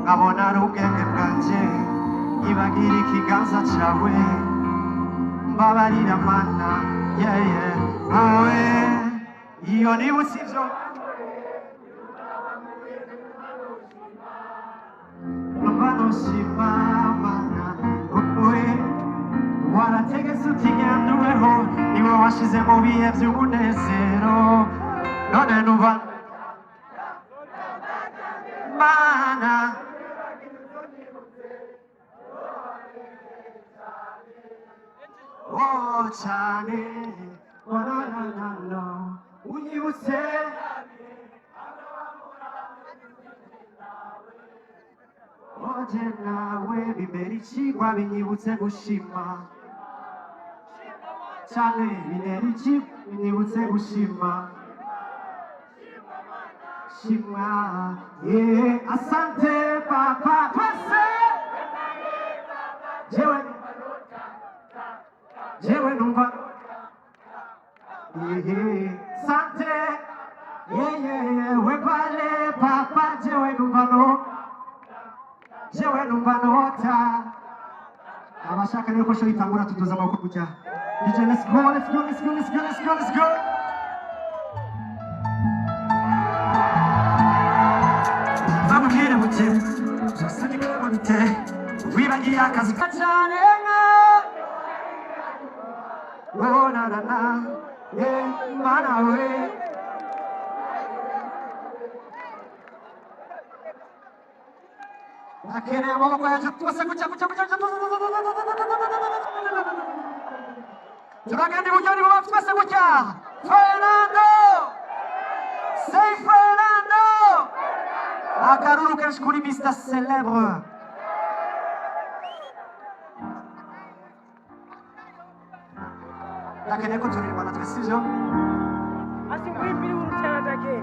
nkabona ari ubwenge bwanjye ibagira ikiganza cyawe mbabarira mana yeye wowe iyo nibutse ibyo noshima mana wowe warategetse utigenda ubeho niwe washize mu bihe by'umunezero none numva mana oh cyane wananano unyibutse oje nawe bibera ikigwa binyibutse gushima cyane bibera ikigwa binyibutse gushima shima asante papa twese jewe numva sante we pale papa jewe numva nota abashaka rero ko show itangura tuduza amaboko kujya DJ let's go Zamubwire muke byose nibwo bite wibagiye akazi cyane oh na mana we akeneye amaboko yacu twese kucya turagenda iburyo n'ibumoso twese kucya Fernando say Fernando akaruru kenshi kuri Mr Célèbre akeneye ko turirimbana twese sibyo ati wimbiri urucyandage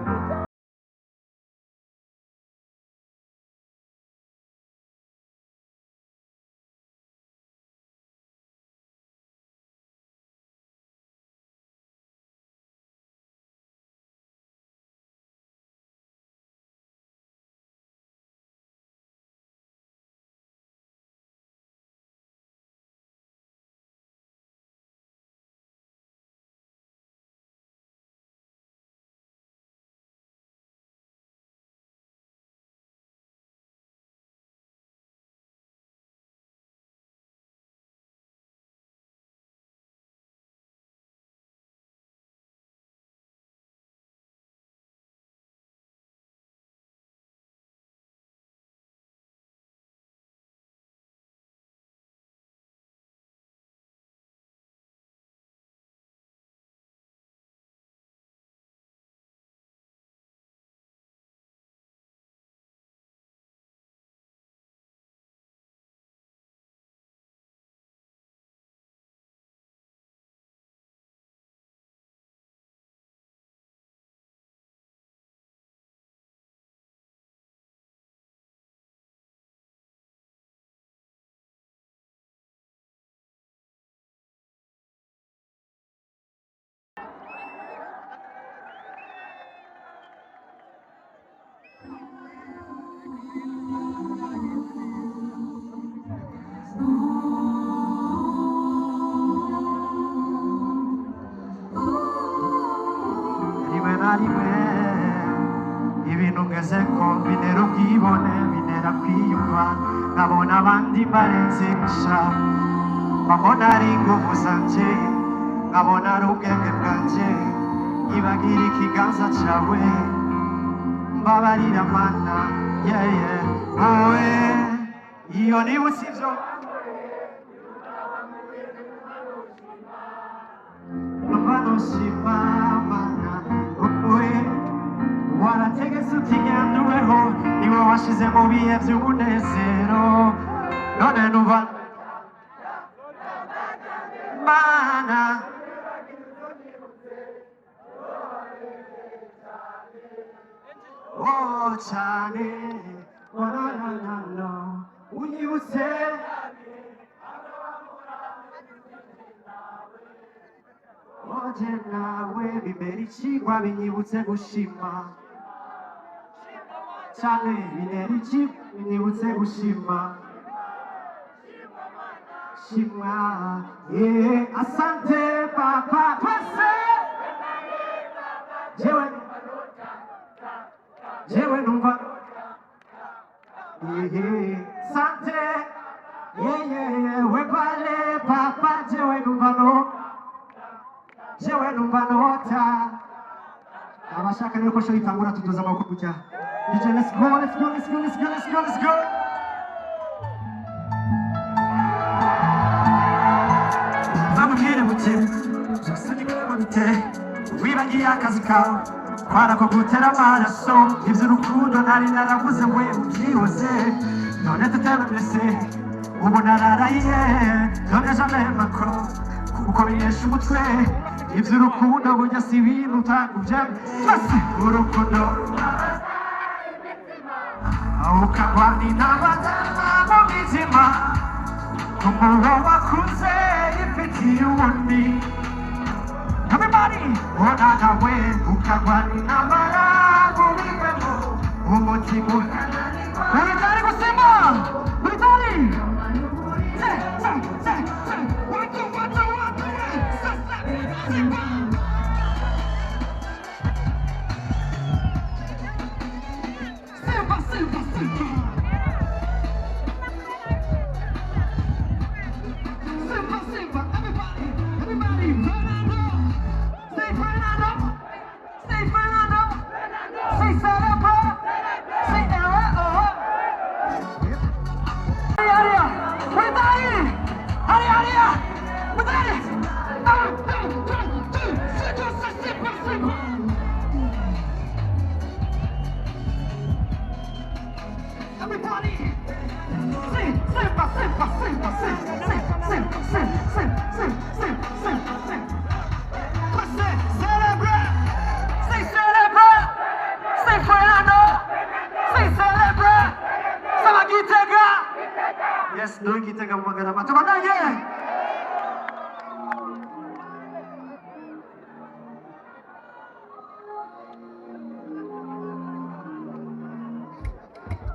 ibintu ngeze ko binera ubwibone binera kwiyumva nkabona abandi barenze gusa mbona ari ingufu zanjye nkabona ari ubwenge bwanjye ibagira ikiganza cyawe mbabarira mana yeye wowe iyo nibutse ibyo noshima mana wowe warategetse utigenda ubeho niwe washize mu bihe by'umunezero none numva mana oh cyane wananano unyibutse oje nawe bibera ikigwa binyibutse gushima cyane binera ikigwa binyibutse nibutse gushima shimwa yeah asante papa twese jewe numva sante we pale papa jewe numva nota abashaka rero ko show itangura tudoza amaboko kujya DJ let's go zamubwire buke byose nibute wibagiye akazi kawe kwara ko gutera amaraso iby'urukundo nari naravuze we ubyiroze none tutabese ubu nararaye none jamema ko kuko binesha umutwe iby'urukundo burya si ibintu utagubye twese urukundo ukagwa n'intabazana mu mitima umuho wakuze ifitiye ubundi everybody ona nawe ukagwa n'intambara mubivemo umutima uritari gusimba uritari Yes, doon kita magana matumanage.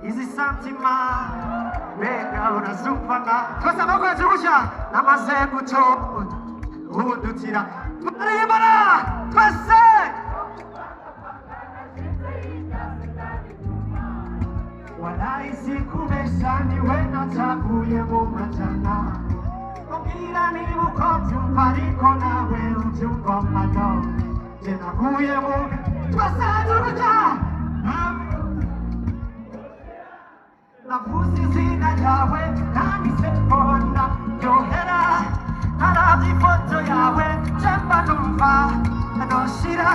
Izi santima mega urazumvana twese amaboko yajugusha namaze guto udutira maribara twese walaisi kubesha niwe nataguye mu majana ubwira niba uko byumva ariko nawe ubyumva mano jye naguye mu twese duruja navuze izina ryawe nanditse mbona yohera ntarabye ifoto yawe jemba numva noshira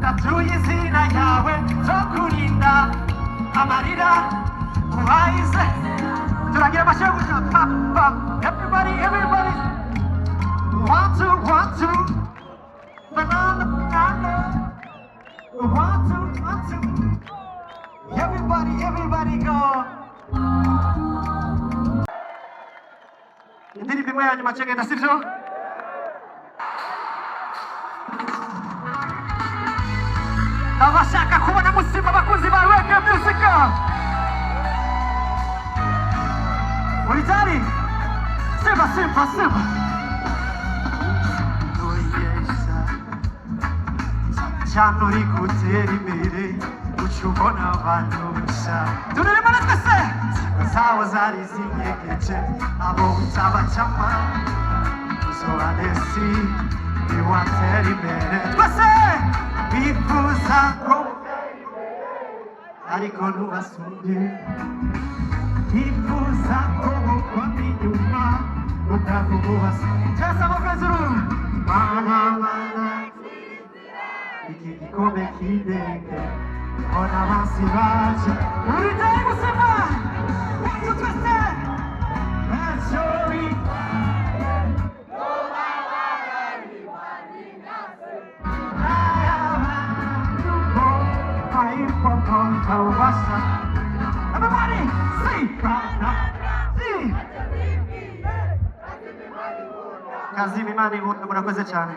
natuye izina ryawe zo kurinda amarira uhayize turagira amashyuguza papa everybody want to banana want to everybody go indirimbo imwe ya nyuma cyegenda sivyo abashaka kubona musimba abakunzi ba reggae music uritari simba cyane uri gutera imbere uca ubona abantu gusa turirimba na twese zawo zari zinyegeje abo utabacama uzobanesi niwatera imbere twese bifuza ko ariko ntubasumbe bifuza ko mukoma inyuma utakubuhasa twese abakazuru mana iki gikombe kidenge ona basi baje uritari gusema wacu twese sorry everybody see Kazim Imani murakoze cyane